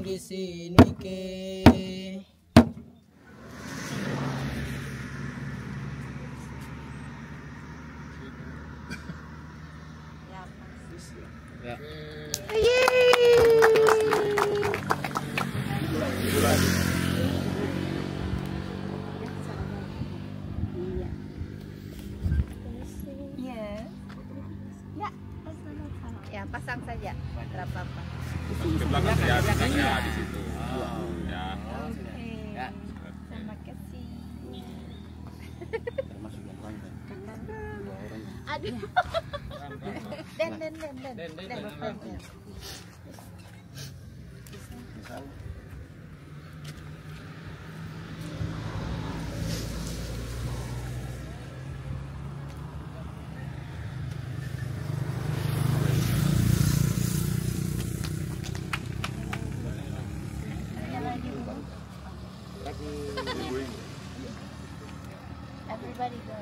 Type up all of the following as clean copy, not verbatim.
di sini ke. Ya. Ya, pasang saja. Berapa apa? Ke belakang ya, ya di situ. Ya. Oke. Ya. Terima kasih. Termasuk yang lain kan? Aduh. Den. Misal Everybody go.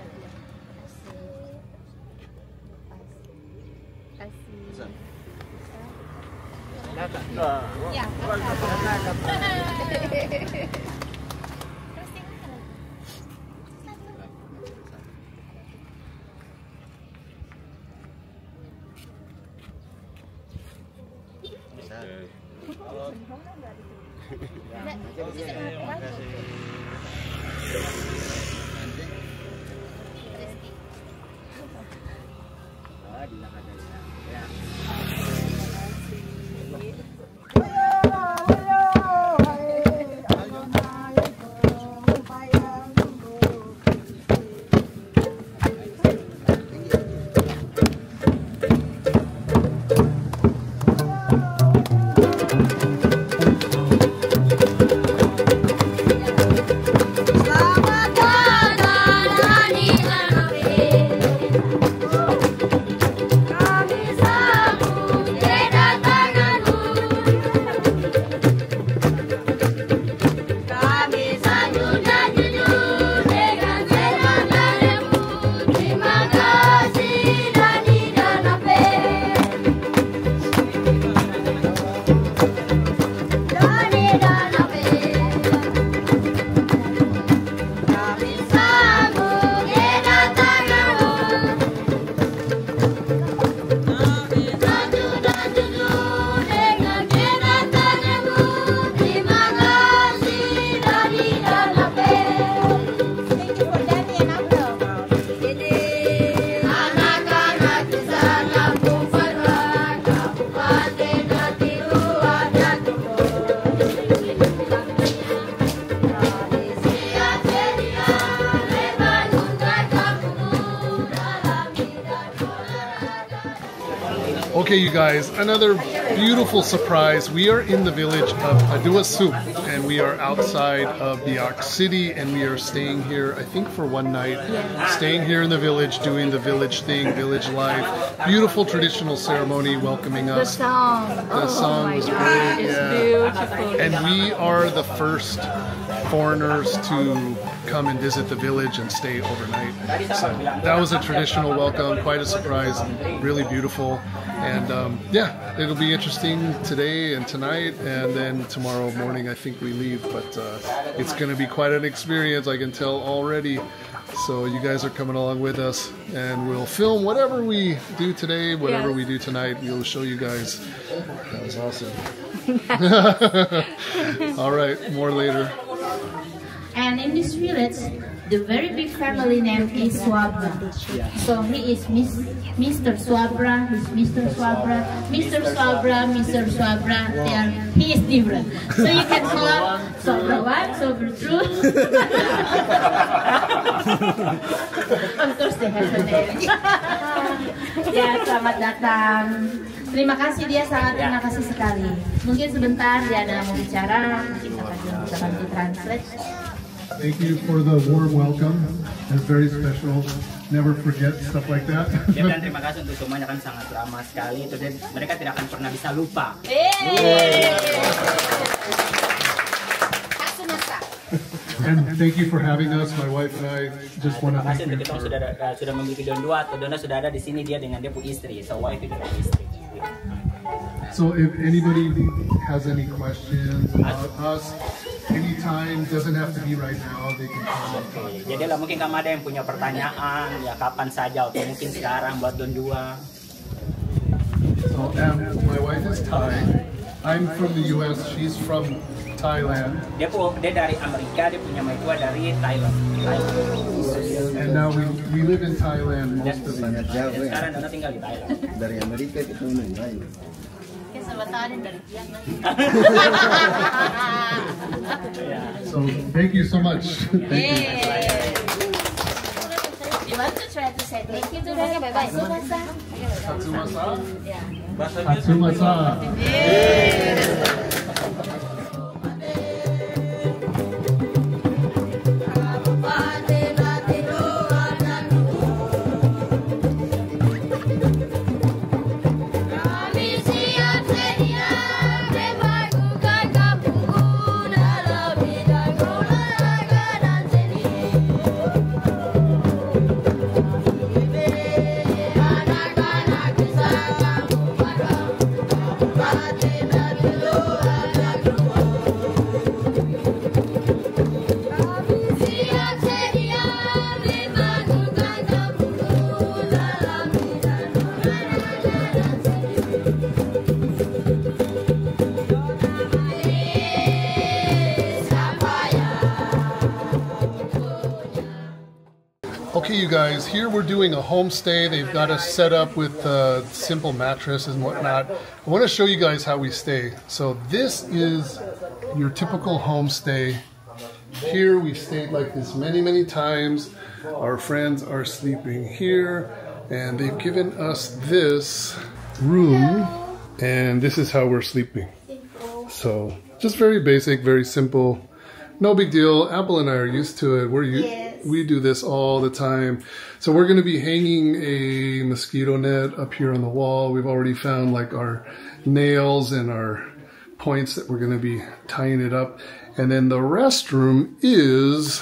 Kasih. Ya. Okay, you guys, another beautiful surprise. We are in the village of HEADLAMPS, and we are outside of Biak city, and we are staying here, I think, for one night. Staying here in the village, doing the village thing, village life. Beautiful traditional ceremony welcoming us. The song was great. Beautiful. And we are the first foreigners to come and visit the village and stay overnight. So that was a traditional welcome, quite a surprise, and really beautiful. And yeah, it'll be interesting today and tonight, and then tomorrow morning I think we leave, but it's going to be quite an experience, I can tell already. So you guys are coming along with us, and we'll film whatever we do today, whatever we do tonight, we'll show you guys. That was awesome. All right, more later. And in this village, the very big family name is Swabra. So he is Mr. Swabra, he's Mr. Swabra, Mr. Swabra, Mr. Swabra. He is different. So you can call Swabra 1, Swabra 2. Of course they have a name. Ya, selamat datang. Terima kasih, dia sangat terima kasih sekali. Mungkin sebentar dia ada mau bicara, kita akan bisa bantu translate. Thank you for the warm welcome. It's very special. Never forget stuff like that. Ya, dan terima kasih untuk semuanya, kan sangat ramah sekali. Itu mereka tidak akan pernah bisa lupa. And thank you for having us. My wife and I just want to thank you. Terima kasih untuk kita sudah memiliki Don 2 atau Dona sudah ada di sini, dia dengan dia punya istri. So wife itu istri. So if anybody has any questions about us, anytime, doesn't have to be right now, they can call. Oke, jadi lah mungkin kamu ada yang punya pertanyaan ya kapan saja atau mungkin sekarang buat Don 2. So my wife is Thai. I'm from the US. She's from Thailand. Dia dari Amerika, dia punya mertua dari Thailand. And now we live in Thailand most of the year. Sekarang Dona tinggal di Thailand. Dari Amerika kita main. dari Biak. So thank you so much. Thank you. You want to try to say thank you to them? Bye-bye. Tatsumasa. Yeah. Tatsumasa. Okay, you guys, here we're doing a homestay. They've got us set up with simple mattress and whatnot. I want to show you guys how we stay. So this is your typical homestay. Here we stayed like this many, many times. Our friends are sleeping here, and they've given us this room, and this is how we're sleeping. So just very basic, very simple. No big deal. Apple and I are used to it. We do this all the time. So we're going to be hanging a mosquito net up here on the wall. We've already found like our nails and our points that we're going to be tying it up. And then the restroom is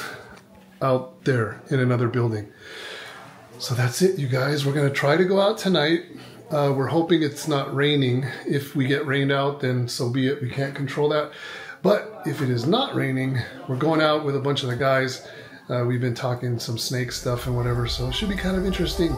out there in another building. So that's it, you guys. We're going to try to go out tonight. We're hoping it's not raining. If we get rained out, then so be it. We can't control that. But if it is not raining, we're going out with a bunch of the guys. We've been talking some snake stuff and whatever, so it should be kind of interesting.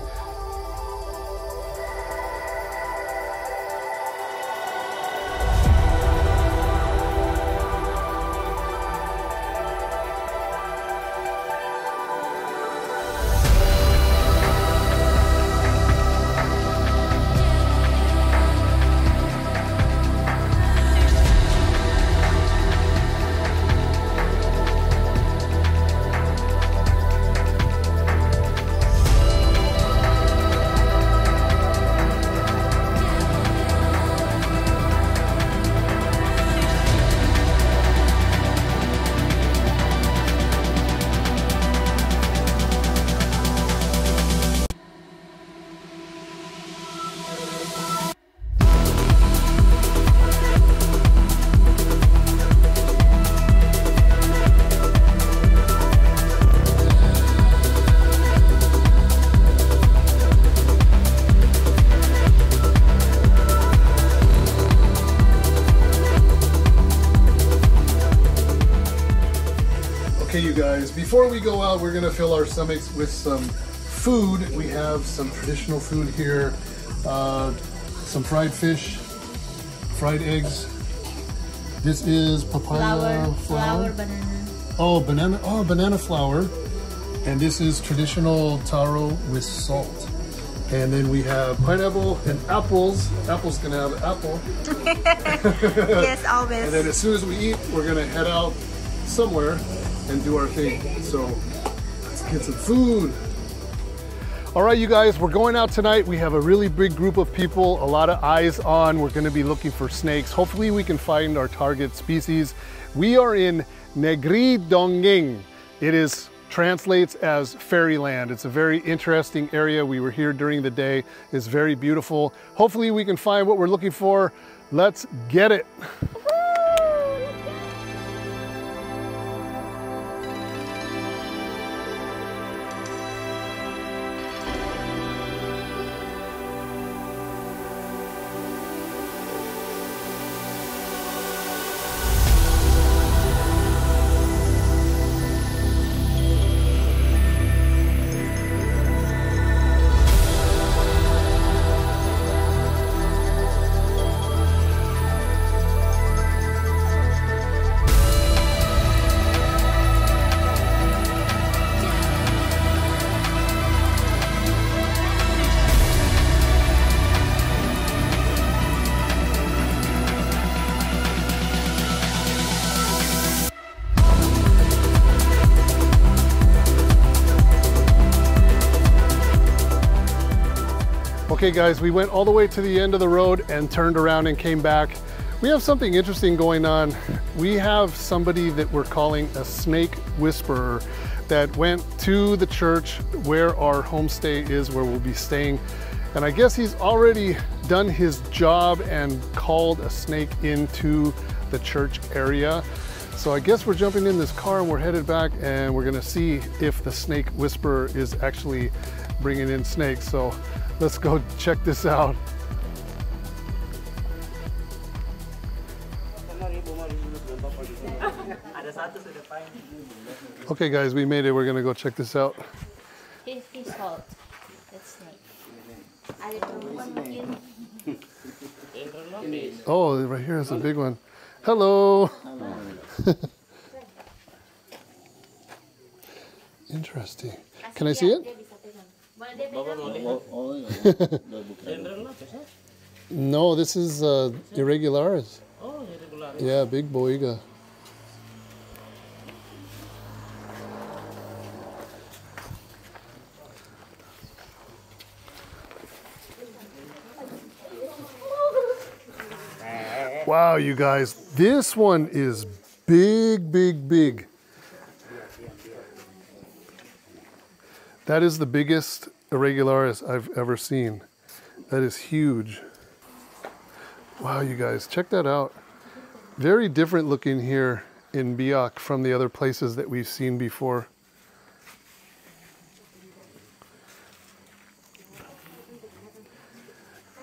Okay, you guys, before we go out, we're gonna fill our stomachs with some food. We have some traditional food here, some fried fish, fried eggs. This is papaya flour. Banana. Banana flour. And this is traditional taro with salt. And then we have pineapple and apples. Apple's gonna have an apple. Yes, always. And then as soon as we eat, we're gonna head out somewhere and do our thing. So let's get some food. All right, you guys, we're going out tonight. We have a really big group of people, a lot of eyes on. We're gonna be looking for snakes. Hopefully we can find our target species. We are in Negri Dongeng. It translates as fairyland. It's a very interesting area. We were here during the day. It's very beautiful. Hopefully we can find what we're looking for. Let's get it. Okay guys, we went all the way to the end of the road and turned around and came back. We have something interesting going on. We have somebody that we're calling a snake whisperer that went to the church where our homestay is, where we'll be staying. And I guess he's already done his job and called a snake into the church area. So I guess we're jumping in this car and we're headed back, and we're gonna see if the snake whisperer is actually bringing in snakes. So let's go check this out. Okay guys, we made it. We're gonna go check this out. He's hot. That's snake. Oh, right here is a big one. Hello. Interesting. Can I see it? No, this is irregularis. Yeah, big boiga. Wow, you guys, this one is big, big, big. That is the biggest irregularis I've ever seen. That is huge. Wow, you guys, check that out. Very different looking here in Biak from the other places that we've seen before.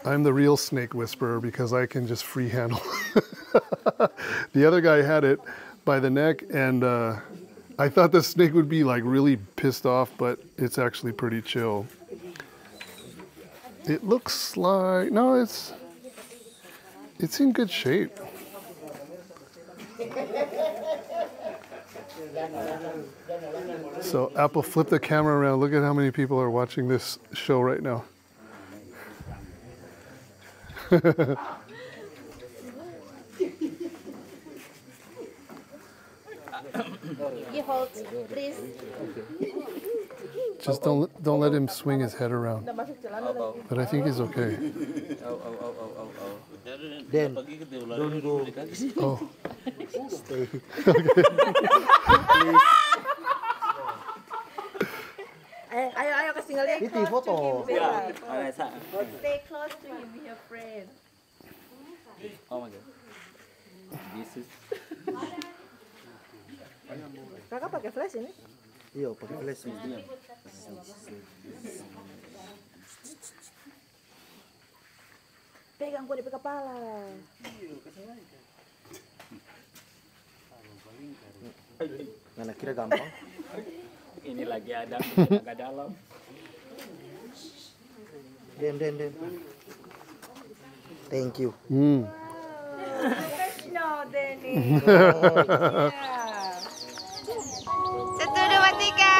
I'm the real snake whisperer because I can just free handle. The other guy had it by the neck, and I thought the snake would be like really pissed off, but it's actually pretty chill. It looks like, no, it's in good shape. So Apple, flip the camera around. Look at how many people are watching this show right now. You hold, please. Just don't let him swing his head around. But I think he's okay. Dan, don't go. Oh. Stay. Ayo kasih ngeliat. Ini foto. Stay close to him, be your friend. Oh my god. This is Kakak pakai flash ini? Iya, pakai flash ini. Pegang gua di kepala. Mana kira gampang? Ini lagi ada agak dalam. Den. Thank you. No, Denny. Satu, dua, tiga.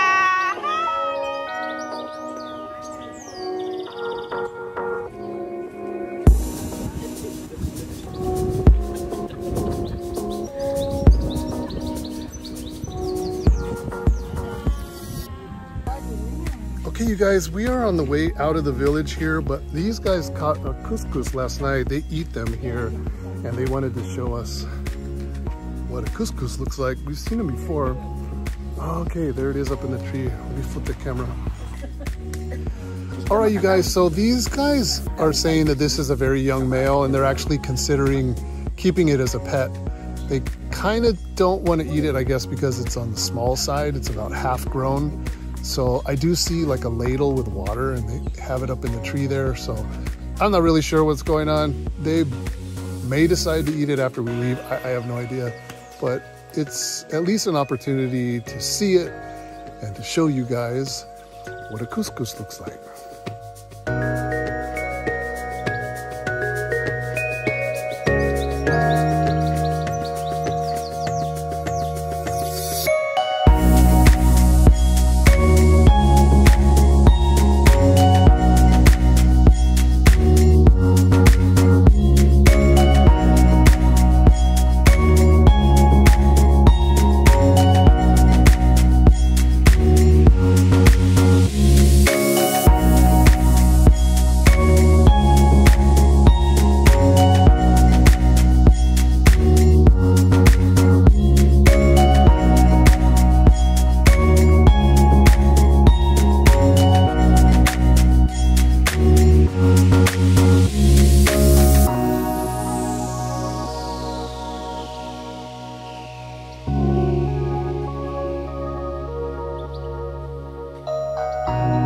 Okay, you guys, we are on the way out of the village here, but these guys caught a couscous last night. They eat them here, and they wanted to show us what a couscous looks like. We've seen them before. Okay, there it is up in the tree. Let me flip the camera. All right, you guys, so these guys are saying that this is a very young male, and they're actually considering keeping it as a pet. They kind of don't want to eat it, I guess, because it's on the small side. It's about half grown. So I do see like a ladle with water, and they have it up in the tree there. So I'm not really sure what's going on. They may decide to eat it after we leave. I have no idea, but it's at least an opportunity to see it and to show you guys what a couscous looks like. Bye.